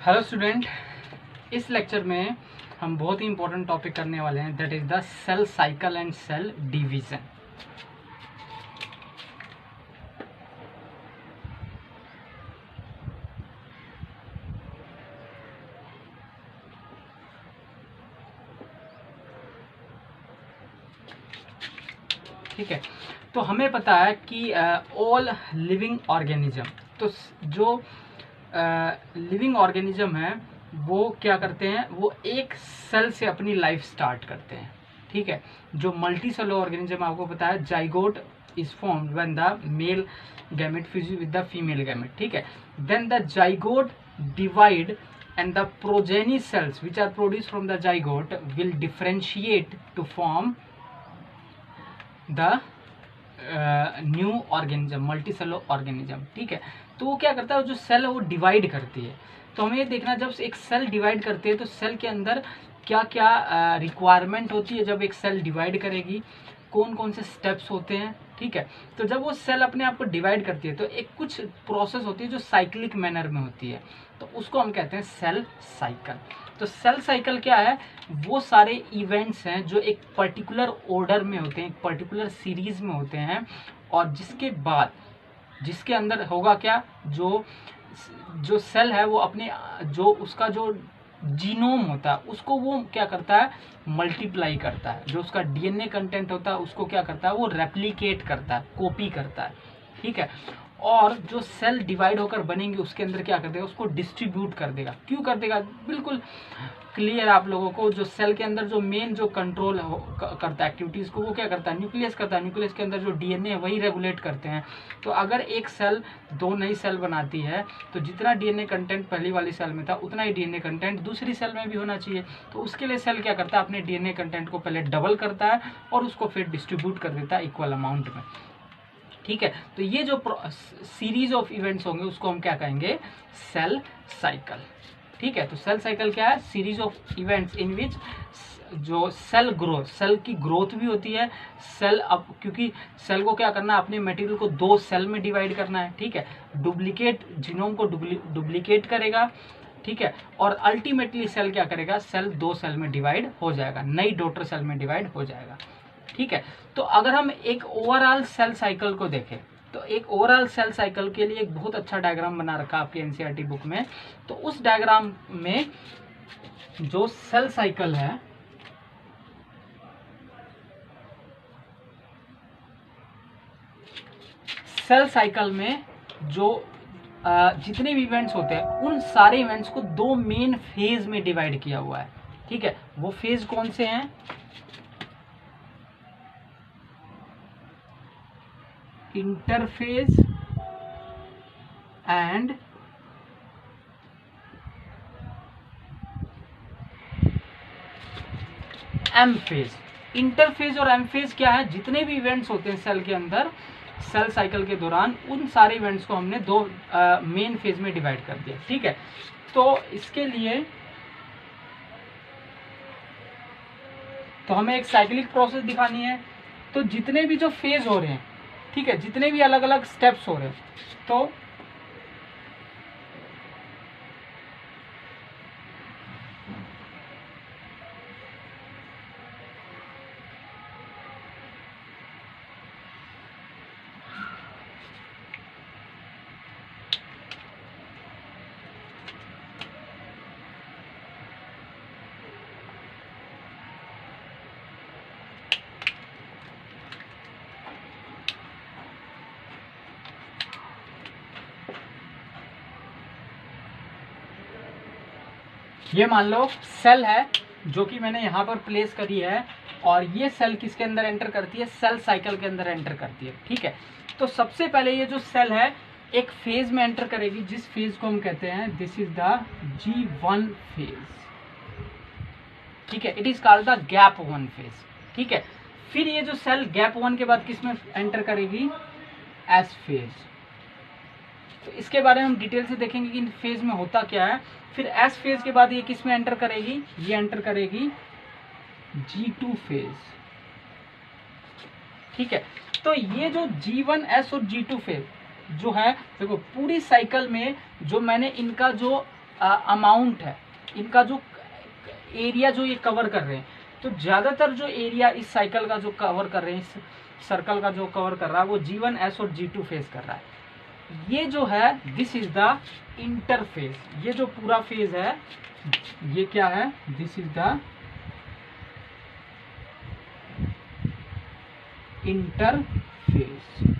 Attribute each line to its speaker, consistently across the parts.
Speaker 1: Hello student, इस lecture में हम बहुत ही इंपॉर्टेंट टॉपिक करने वाले हैं, that is the cell cycle and cell division. ठीक है, तो हमें पता है कि ऑल लिविंग ऑर्गेनिज्म, तो जो लिविंग ऑर्गेनिज्म है वो क्या करते हैं, वो एक सेल से अपनी लाइफ स्टार्ट करते हैं। ठीक है, जो मल्टी सेलुलर ऑर्गेनिज्म आपको पता है, zygote is formed when the male gamete fuse with the female gamete. ठीक है, then the zygote divide and the progeny cells which are produced from the zygote will differentiate to form the new organism, multi cellular organism. ठीक है, तो वो क्या करता है, जो सेल है वो डिवाइड करती है। तो हमें ये देखना, जब एक सेल डिवाइड करती है तो सेल के अंदर क्या क्या रिक्वायरमेंट होती है जब एक सेल डिवाइड करेगी, कौन कौन से स्टेप्स होते हैं। ठीक है, तो जब वो सेल अपने आप को डिवाइड करती है तो एक कुछ प्रोसेस होती है जो साइक्लिक मैनर में होती है, तो उसको हम कहते हैं सेल साइकिल। तो सेल साइकिल क्या है, वो सारे इवेंट्स हैं जो एक पर्टिकुलर ऑर्डर में होते हैं, एक पर्टिकुलर सीरीज में होते हैं, और जिसके बाद जिसके अंदर होगा क्या, जो जो सेल है वो अपने जो उसका जो जीनोम होता है उसको वो क्या करता है, मल्टीप्लाई करता है। जो उसका डीएनए कंटेंट होता है उसको क्या करता है, वो रेप्लिकेट करता है, कॉपी करता है। ठीक है, और जो सेल डिवाइड होकर बनेंगे उसके अंदर क्या कर देगा, उसको डिस्ट्रीब्यूट कर देगा। क्यों कर देगा, बिल्कुल क्लियर आप लोगों को, जो सेल के अंदर जो मेन जो कंट्रोल करता है एक्टिविटीज को, वो क्या करता है, न्यूक्लियस करता है। न्यूक्लियस के अंदर जो डीएनए है वही रेगुलेट करते हैं। तो अगर एक सेल दो नई सेल बनाती है तो जितना डीएनए कंटेंट पहली वाली सेल में था उतना ही डीएनए कंटेंट दूसरी सेल में भी होना चाहिए। तो उसके लिए सेल क्या करता है, अपने डीएनए कंटेंट को पहले डबल करता है और उसको फिर डिस्ट्रीब्यूट कर देता है इक्वल अमाउंट में। ठीक है, तो ये जो सीरीज ऑफ इवेंट्स होंगे उसको हम क्या कहेंगे, सेल साइकिल। ठीक है, तो सेल साइकिल क्या है, सीरीज ऑफ इवेंट्स इन विच जो सेल ग्रोथ, सेल की ग्रोथ भी होती है। सेल अब क्योंकि सेल को क्या करना है, अपने मटेरियल को दो सेल में डिवाइड करना है। ठीक है, डुप्लीकेट जीनोम को डुप्लीकेट करेगा। ठीक है, और अल्टीमेटली सेल क्या करेगा, सेल दो सेल में डिवाइड हो जाएगा, नई डॉटर सेल में डिवाइड हो जाएगा। ठीक है, तो अगर हम एक ओवरऑल सेल साइकिल को देखें तो एक ओवरऑल सेल साइकिल के लिए एक बहुत अच्छा डायग्राम बना रखा आपके एनसीईआरटी बुक में। तो उस डायग्राम में जो सेल साइकिल है, सेल साइकिल में जो जितने भी इवेंट्स होते हैं उन सारे इवेंट्स को दो मेन फेज में डिवाइड किया हुआ है। ठीक है, वो फेज कौन से हैं, interphase and M phase. Interphase और एम फेज क्या है, जितने भी इवेंट्स होते हैं सेल के अंदर सेल साइकिल के दौरान, उन सारे इवेंट्स को हमने दो मेन फेज में डिवाइड कर दिया। ठीक है, तो इसके लिए तो हमें एक साइक्लिक प्रोसेस दिखानी है। तो जितने भी जो फेज हो रहे हैं, ठीक है, जितने भी अलग अलग स्टेप्स हो रहे हैं, तो ये मान लो सेल है जो कि मैंने यहाँ पर प्लेस करी है, और ये सेल किसके अंदर एंटर करती है, सेल साइकिल के अंदर एंटर करती है। ठीक है, तो सबसे पहले ये जो सेल है एक फेज में एंटर करेगी, जिस फेज को हम कहते हैं, this is the G1 phase. ठीक है, it is called the gap 1 phase. ठीक है, फिर ये जो सेल गैप 1 के बाद किस में एंटर करेगी, एस फेज। तो इसके बारे में हम डिटेल से देखेंगे कि इन फेज में होता क्या है। फिर एस फेज के बाद ये किस में एंटर करेगी, ये एंटर करेगी G2 फेज। ठीक है, तो ये जो G1 S और G2 फेज जो है, देखो पूरी साइकिल में जो मैंने इनका जो अमाउंट है, इनका जो एरिया जो ये कवर कर रहे हैं, तो ज़्यादातर जो एरिया इस साइकिल का जो कवर कर रहे हैं, इस सर्कल का जो कवर कर रहा है, वो G1S और G2 फेज कर रहा है। ये जो है दिस इज द इंटरफेज, ये जो पूरा फेज है ये क्या है, दिस इज द इंटरफेज।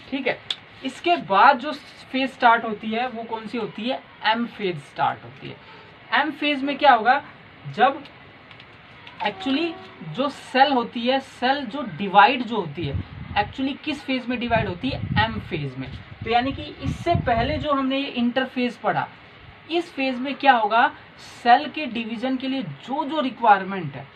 Speaker 1: ठीक है, इसके बाद जो फेज स्टार्ट होती है वो कौन सी होती है, एम फेज स्टार्ट होती है। एम फेज में क्या होगा, जब एक्चुअली जो सेल होती है, सेल जो डिवाइड जो होती है, एक्चुअली किस फेज में डिवाइड होती है, एम फेज में। तो यानी कि इससे पहले जो हमने ये इंटरफेज पढ़ा, इस फेज में क्या होगा, सेल के डिवीजन के लिए जो जो रिक्वायरमेंट है,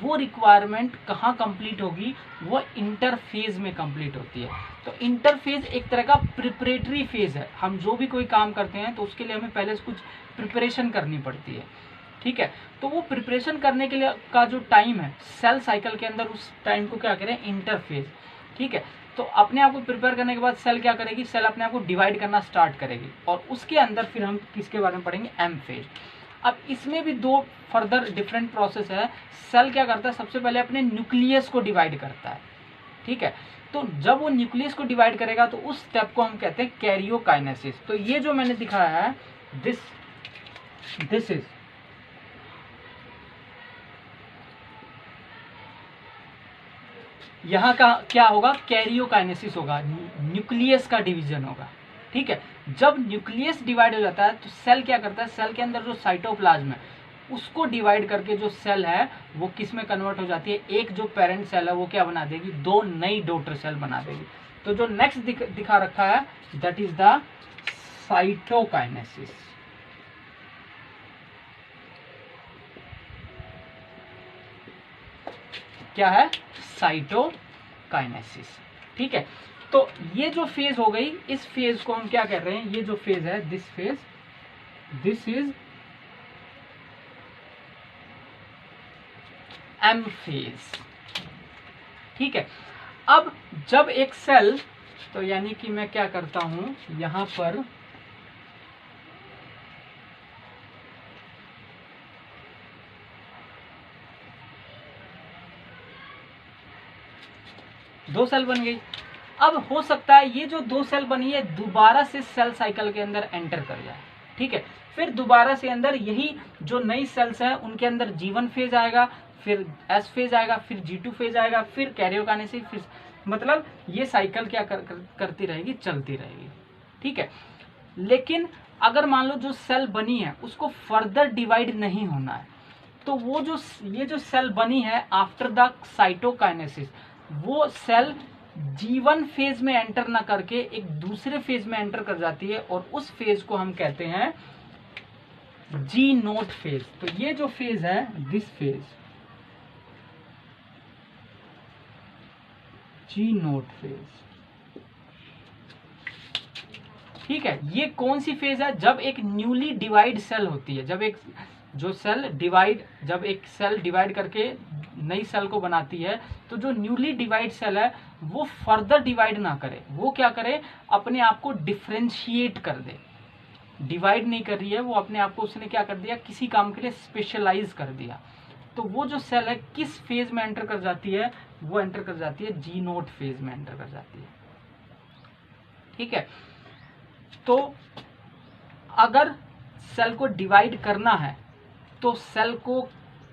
Speaker 1: वो रिक्वायरमेंट कहाँ कंप्लीट होगी, वो इंटरफेज में कंप्लीट होती है। तो इंटरफेज एक तरह का प्रिपरेटरी फेज है। हम जो भी कोई काम करते हैं तो उसके लिए हमें पहले से कुछ प्रिपरेशन करनी पड़ती है। ठीक है, तो वो प्रिपरेशन करने के लिए का जो टाइम है सेल साइकिल के अंदर, उस टाइम को क्या करें, इंटरफेज। ठीक है, तो अपने आप को प्रिपेयर करने के बाद सेल क्या करेगी, सेल अपने आप को डिवाइड करना स्टार्ट करेगी, और उसके अंदर फिर हम किसके बारे में पढ़ेंगे, एम फेज। अब इसमें भी दो फर्दर डिफरेंट प्रोसेस है। सेल क्या करता है, सबसे पहले अपने न्यूक्लियस को डिवाइड करता है। ठीक है, तो जब वो न्यूक्लियस को डिवाइड करेगा तो उस स्टेप को हम कहते हैं कैरियोकाइनेसिस। तो ये जो मैंने दिखाया है, दिस इज यहाँ का क्या होगा, कैरियोकाइनेसिस होगा, न्यूक्लियस का डिवीजन होगा। ठीक है, जब न्यूक्लियस डिवाइड हो जाता है तो सेल क्या करता है, सेल के अंदर जो साइटोप्लाज्म है उसको डिवाइड करके जो सेल है वो किस में कन्वर्ट हो जाती है, एक जो पेरेंट सेल है वो क्या बना देगी, दो नई डॉटर सेल बना देगी। तो जो नेक्स्ट दिखा रखा है दैट इज द साइटोकाइनेसिस। क्या है, साइटोकाइनेसिस। ठीक है, तो ये जो फेज हो गई, इस फेज को हम क्या कर रहे हैं, ये जो फेज है दिस इज एम फेज। ठीक है, अब जब एक सेल, तो यानी कि मैं क्या करता हूं यहां पर, दो सेल बन गई। अब हो सकता है ये जो दो सेल बनी है दोबारा से सेल साइकिल के अंदर एंटर कर जाए। ठीक है, फिर दोबारा से अंदर यही जो नई सेल्स है उनके अंदर G1 फेज आएगा, फिर S फेज आएगा, फिर G2 फेज आएगा, फिर कैरियोकाइनेसिस, फिर मतलब ये साइकिल क्या करती रहेगी, चलती रहेगी। ठीक है, लेकिन अगर मान लो जो सेल बनी है उसको फर्दर डिवाइड नहीं होना है, तो वो जो ये जो सेल बनी है आफ्टर द साइटोकाइनेसिस, वो सेल G1 फेज में एंटर ना करके एक दूसरे फेज में एंटर कर जाती है, और उस फेज को हम कहते हैं G0 फेज। तो ये जो फेज है, दिस फेज G0 फेज। ठीक है, ये कौन सी फेज है, जब एक न्यूली डिवाइड सेल होती है, जब एक सेल डिवाइड करके नई सेल को बनाती है, तो जो न्यूली डिवाइड सेल है वो फर्दर डिवाइड ना करे, वो क्या करे, अपने आप को डिफरेंशिएट कर दे। डिवाइड नहीं कर रही है वो, अपने आप को उसने क्या कर दिया, किसी काम के लिए स्पेशलाइज कर दिया। तो वो जो सेल है किस फेज में एंटर कर जाती है, वो एंटर कर जाती है G0 फेज में एंटर कर जाती है। ठीक है, तो अगर सेल को डिवाइड करना है तो सेल को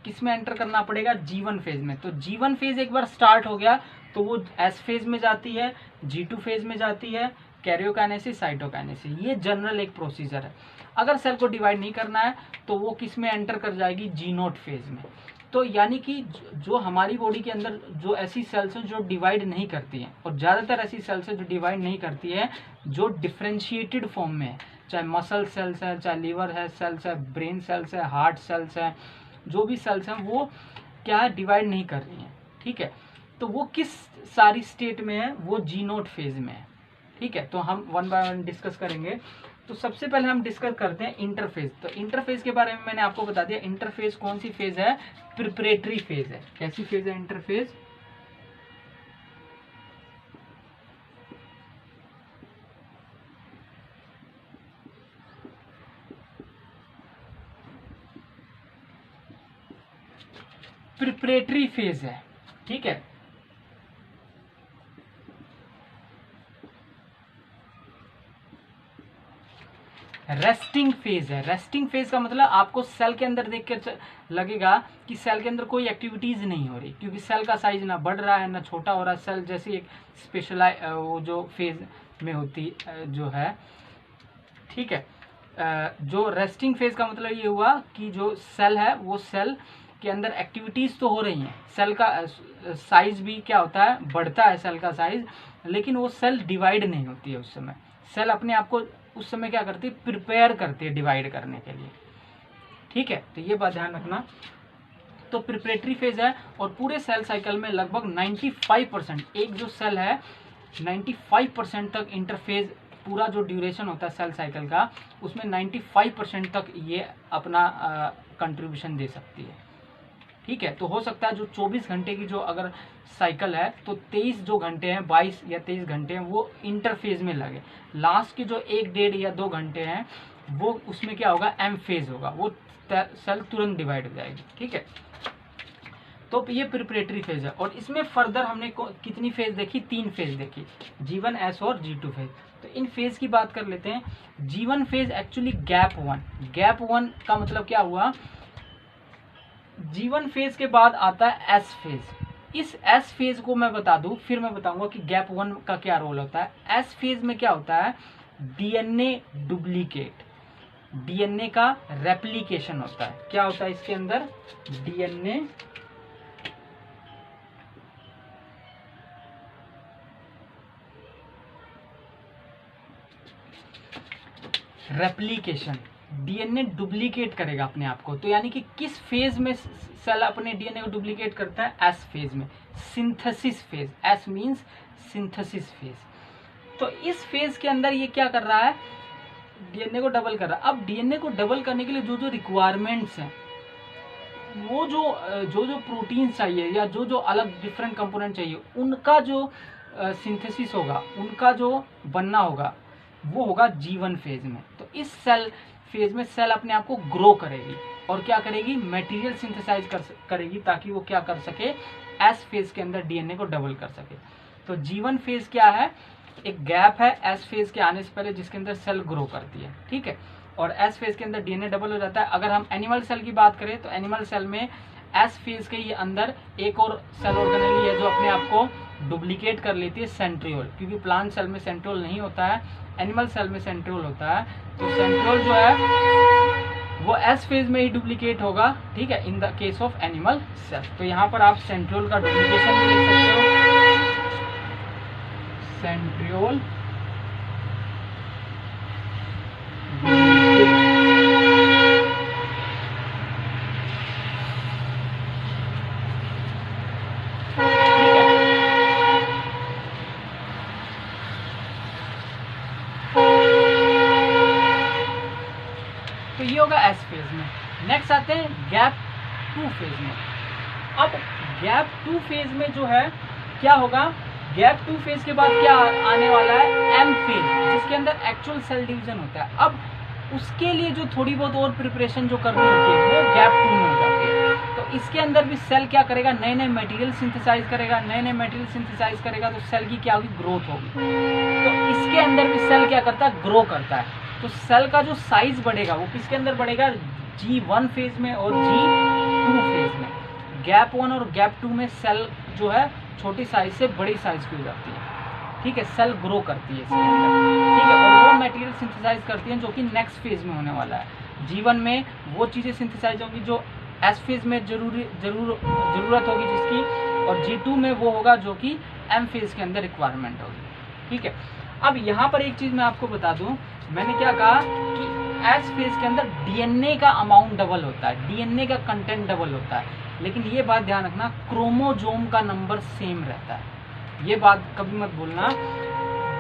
Speaker 1: किस में एंटर करना पड़ेगा, G1 फेज में। तो G1 फेज एक बार स्टार्ट हो गया तो वो S फेज में जाती है, G2 फेज में जाती है, कैरियोकाइनेसिस, साइटोकाइनेसिस। ये जनरल एक प्रोसीजर है। अगर सेल को डिवाइड नहीं करना है तो वो किस में एंटर कर जाएगी, G0 फेज में। तो यानी कि जो हमारी बॉडी के अंदर जो ऐसी सेल्स हैं जो डिवाइड नहीं करती हैं, और ज़्यादातर ऐसी सेल्स हैं जो डिवाइड नहीं करती है, जो डिफ्रेंशिएटेड फॉर्म में है, चाहे मसल सेल्स है, चाहे लीवर है सेल्स है, ब्रेन सेल्स है, हार्ट सेल्स है, जो भी सेल्स हैं वो क्या है, डिवाइड नहीं कर रही हैं। ठीक है, तो वो किस सारी स्टेट में है, वो G0 फेज में है। ठीक है, तो हम वन बाय वन डिस्कस करेंगे। तो सबसे पहले हम डिस्कस करते हैं इंटरफेज। तो इंटरफेज के बारे में मैंने आपको बता दिया, इंटरफेज कौन सी फेज है, प्रिपरेटरी फेज है। कैसी फेज है इंटरफेज, प्रिपरेटरी फेज है, ठीक है। रेस्टिंग फेज है। रेस्टिंग फेज का मतलब आपको सेल के अंदर देख कर लगेगा कि सेल के अंदर कोई एक्टिविटीज नहीं हो रही, क्योंकि सेल का साइज ना बढ़ रहा है ना छोटा हो रहा है। सेल जैसी एक स्पेशलाइज वो जो फेज में होती जो है, ठीक है। जो रेस्टिंग फेज का मतलब ये हुआ कि जो सेल है वो सेल के अंदर एक्टिविटीज तो हो रही हैं, सेल का साइज भी क्या होता है, बढ़ता है सेल का साइज, लेकिन वो सेल डिवाइड नहीं होती है उस समय। सेल अपने आप को उस समय क्या करती है, प्रिपेयर करती है डिवाइड करने के लिए, ठीक है। तो ये बात ध्यान रखना। तो प्रिपरेटरी फेज है, और पूरे सेल साइकिल में लगभग 95% एक जो सेल है 95% तक इंटरफेज, पूरा जो ड्यूरेशन होता है सेल साइकिल का, उसमें 95% तक ये अपना कंट्रीब्यूशन दे सकती है, ठीक है। तो हो सकता है जो 24 घंटे की जो अगर साइकिल है, तो 23 जो घंटे हैं, 22 या 23 घंटे हैं, वो इंटरफेज में लगे। लास्ट के जो 1, 1.5 या 2 घंटे हैं, वो उसमें क्या होगा, एम फेज होगा, वो सेल तुरंत डिवाइड हो जाएगी, ठीक है। तो ये प्रिपरेटरी फेज है, और इसमें फर्दर हमने कितनी फेज देखी, 3 फेज देखी, G1, S और G2 फेज। तो इन फेज की बात कर लेते हैं। G1 phase actually gap 1, gap 1 का मतलब क्या हुआ, G1 फेज के बाद आता है S फेज। इस S फेज को मैं बता दूं, फिर मैं बताऊंगा कि गैप 1 का क्या रोल होता है। S फेज में क्या होता है, डीएनए डुप्लीकेट, डीएनए का रेप्लिकेशन होता है। क्या होता है इसके अंदर, डीएनए रेप्लिकेशन, डीएनए डुप्लीकेट करेगा अपने आप को। तो यानी कि किस फेज में सेल अपने डीएनए को डुप्लीकेट करता है, एस फेज में, synthesis phase, S means synthesis phase. तो इस फेज के अंदर ये क्या कर रहा है, डीएनए को डबल कर रहा है। अब डीएनए को डबल करने के लिए जो जो रिक्वायरमेंट्स हैं, वो जो प्रोटीन चाहिए या जो अलग डिफरेंट कंपोनेंट चाहिए, उनका जो सिंथेसिस होगा, उनका जो बनना होगा, वो होगा G1 फेज में। तो इस सेल फेज में सेल अपने आप को ग्रो करेगी और क्या करेगी, मटेरियल सिंथेसाइज करेगी, ताकि वो क्या कर सके, एस फेज के अंदर डीएनए को डबल कर सके। तो G1 फेज क्या है, एक गैप है एस फेज के आने से पहले, जिसके अंदर सेल ग्रो करती है, ठीक है। और एस फेज के अंदर डीएनए डबल हो जाता है। अगर हम एनिमल सेल की बात करें, तो एनिमल सेल में एस फेज के ही अंदर एक और सेल ऑर्गेनेली है जो अपने आप को डुप्लीकेट कर लेती है, सेंट्रियोल। क्योंकि प्लांट सेल में सेंट्रियोल नहीं होता है, एनिमल सेल में सेंट्रियोल होता है। तो सेंट्रियोल जो है वो एस फेज में ही डुप्लीकेट होगा, ठीक है, in the case of animal cell. तो यहाँ पर आप सेंट्रियोल का डुप्लीकेशन भी देख सकते हो, सेंट्रियोल तो ये होगा एस फेज में। नेक्स्ट आते हैं गैप 2 फेज में। अब गैप 2 फेज में जो है क्या होगा, गैप 2 फेज के बाद क्या आने वाला है, एम फेज, जिसके अंदर एक्चुअल सेल डिवीजन होता है। अब उसके लिए जो थोड़ी बहुत और प्रिपरेशन जो करनी होती है, वो गैप 2 में हो जाती है। तो इसके अंदर भी सेल क्या करेगा, नए नए मटेरियल सिंथेसाइज करेगा, नए नए मटेरियल सिंथेसाइज करेगा, तो सेल की क्या होगी, ग्रोथ होगी। तो इसके अंदर भी सेल क्या करता है, ग्रो करता है। तो सेल का जो साइज बढ़ेगा वो किसके अंदर बढ़ेगा, G1 फेज में और G2 फेज में। गैप 1 और गैप 2 में सेल जो है छोटी साइज से बड़ी साइज की हो जाती है, ठीक है, सेल ग्रो करती है इसके अंदर, ठीक है। और वो मटेरियल सिंथेसाइज करती है जो कि नेक्स्ट फेज में होने वाला है। G1 में वो चीज़ें सिंथेसाइज होंगी जो एस फेज में जरूरत होगी जिसकी, और G2 में वो होगा जो कि एम फेज के अंदर रिक्वायरमेंट होगी, ठीक है। अब यहाँ पर एक चीज़ मैं आपको बता दूँ, मैंने क्या कहा कि एस फेज के अंदर डीएनए का अमाउंट डबल होता है, डीएनए का कंटेंट डबल होता है, लेकिन ये बात ध्यान रखना, क्रोमोजोम का नंबर सेम रहता है। ये बात कभी मत भूलना,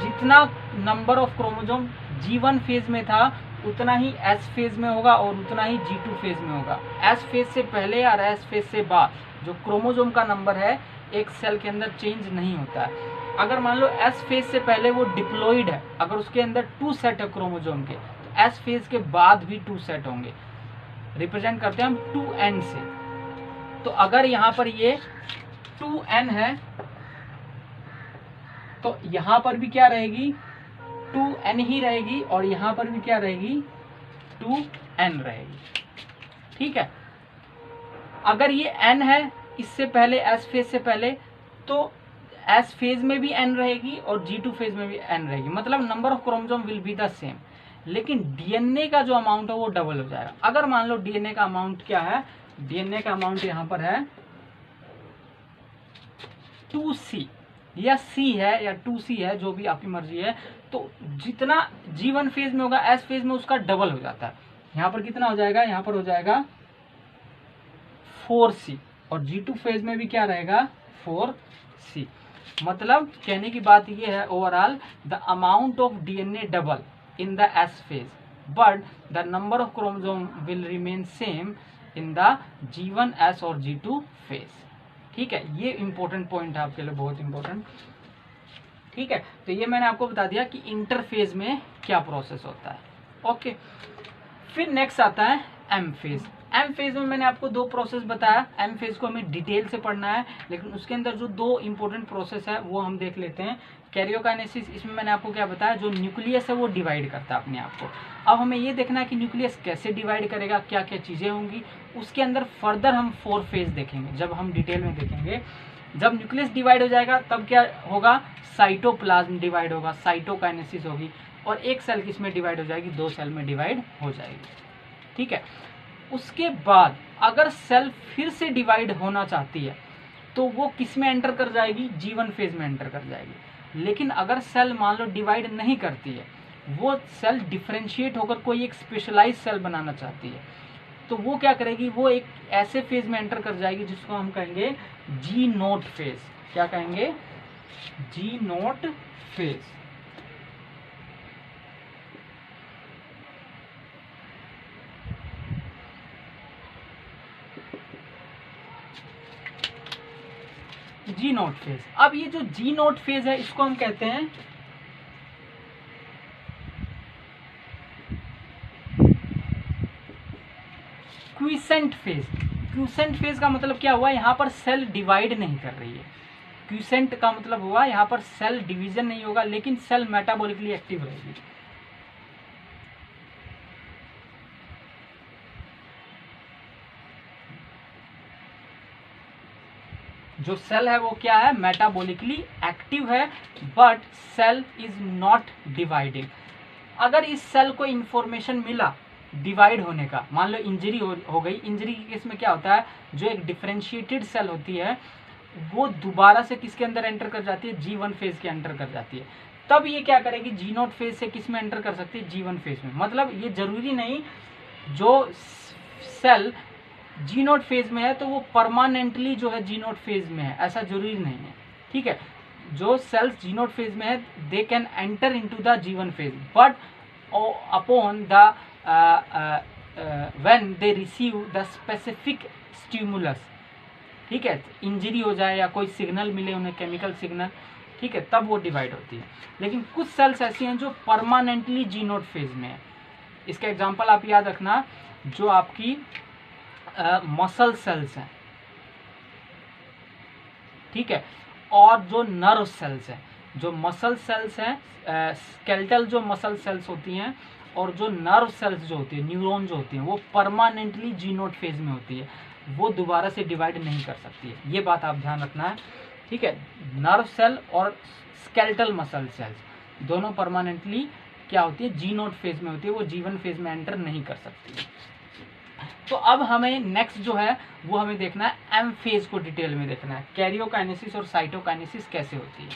Speaker 1: जितना number of chromosome G1 phase में था उतना ही एस फेज में होगा और उतना ही G2 फेज में होगा। एस फेज से पहले और एस फेज से बाद जो क्रोमोजोम का नंबर है एक सेल के अंदर चेंज नहीं होता है। अगर मान लो एस फेज से पहले वो डिप्लॉइड है, अगर उसके अंदर 2 सेट है क्रोमोजोम के, तो एस फेज के बाद भी 2 सेट होंगे। रिप्रेजेंट करते हैं हम 2n से, तो अगर यहाँ पर ये 2n है तो यहाँ पर भी क्या रहेगी, 2n ही रहेगी, और यहाँ पर भी क्या रहेगी, 2n रहेगी। ठीक है, अगर ये n है इससे पहले, s फेज से पहले, तो s फेज में भी n रहेगी और G2 फेज में भी n रहेगी, मतलब number of chromosome will be the same, लेकिन डीएनए का जो अमाउंट है वो डबल हो जाएगा। अगर मान लो डीएनए का अमाउंट क्या है, डीएनए का अमाउंट यहाँ पर है 2C, या C है या 2C है, जो भी आपकी मर्जी है, तो जितना G1 फेज में होगा S फेज में उसका डबल हो जाता है। यहाँ पर कितना हो जाएगा, यहाँ पर हो जाएगा 4C, और G2 फेज में भी क्या रहेगा, 4C। मतलब कहने की बात ये है, overall the amount of DNA double in the S phase, but the number of chromosome will remain same in the G1 S और G2 फेज। ठीक है, ये इंपॉर्टेंट पॉइंट है आपके लिए, बहुत इंपॉर्टेंट। ठीक है, तो ये मैंने आपको बता दिया कि इंटरफेज में क्या प्रोसेस होता है। ओके, फिर नेक्स्ट आता है एम फेज। एम फेज में मैंने आपको दो प्रोसेस बताया। एम फेज को हमें डिटेल से पढ़ना है, लेकिन उसके अंदर जो दो इंपॉर्टेंट प्रोसेस है वो हम देख लेते हैं। कैरियोकाइनेसिस, इसमें मैंने आपको क्या बताया, जो न्यूक्लियस है वो डिवाइड करता है अपने आप को। अब हमें ये देखना है कि न्यूक्लियस कैसे डिवाइड करेगा, क्या क्या चीज़ें होंगी। उसके अंदर फर्दर हम 4 फेज देखेंगे, जब हम डिटेल में देखेंगे। जब न्यूक्लियस डिवाइड हो जाएगा तब क्या होगा, साइटोप्लाज्म डिवाइड होगा, साइटोकाइनेसिस होगी, और एक सेल किसमें डिवाइड हो जाएगी, 2 सेल में डिवाइड हो जाएगी। ठीक है, उसके बाद अगर सेल फिर से डिवाइड होना चाहती है तो वो किस में एंटर कर जाएगी, G1 फेज में एंटर कर जाएगी। लेकिन अगर सेल मान लो डिवाइड नहीं करती है, वो सेल डिफरेंशिएट होकर कोई एक स्पेशलाइज सेल बनाना चाहती है, तो वो क्या करेगी, वो एक ऐसे फेज में एंटर कर जाएगी जिसको हम कहेंगे G0 फेज। क्या कहेंगे, G0 फेज। G0 phase. अब ये जो G0 फेज है इसको हम कहते हैं क्विसेंट फेज। क्विसेंट फेज का मतलब क्या हुआ, यहाँ पर सेल डिवाइड नहीं कर रही है। क्विसेंट का मतलब हुआ यहाँ पर सेल डिवीजन नहीं होगा, लेकिन सेल मेटाबॉलिकली एक्टिव रहेगी। जो सेल है वो क्या है, मेटाबॉलिकली एक्टिव है, but cell is not dividing. अगर इस सेल को इंफॉर्मेशन मिला डिवाइड होने का, मान लो इंजरी हो गई, इंजरी के केस में क्या होता है, जो एक डिफरेंशिएटेड सेल होती है वो दोबारा से किसके अंदर एंटर कर जाती है, G1 फेज के एंटर कर जाती है। तब ये क्या करेगी, G0 फेज से किस में एंटर कर सकती है, G1 फेज में। मतलब ये जरूरी नहीं जो सेल G0 फेज में है तो वो परमानेंटली जो है G0 फेज में है, ऐसा जरूरी नहीं है। ठीक है, जो सेल्स G0 फेज में है they can enter into the G1 phase, but upon the when they receive the specific stimulus. ठीक है, इंजरी हो जाए या कोई सिग्नल मिले उन्हें, केमिकल सिग्नल, ठीक है, तब वो डिवाइड होती है। लेकिन कुछ सेल्स ऐसी हैं जो परमानेंटली G0 फेज में है। इसका एग्जांपल आप याद रखना, जो आपकी मसल सेल्स हैं, ठीक है, और जो नर्व सेल्स हैं। जो मसल सेल्स हैं, स्केलेटल जो मसल सेल्स होती हैं, और जो नर्व सेल्स जो होती है, न्यूरॉन जो होती हैं, वो परमानेंटली G0 फेज में होती है, वो दोबारा से डिवाइड नहीं कर सकती है। ये बात आप ध्यान रखना है। ठीक है, नर्व सेल और स्केलेटल मसल सेल्स दोनों परमानेंटली क्या होती है, G0 फेज में होती है, वो G1 फेज में एंटर नहीं कर सकती है। तो अब हमें नेक्स्ट जो है वो हमें देखना है एम फेज को डिटेल में देखना है, कैरियोकाइनेसिस और साइटोकाइनेसिस कैसे होती है।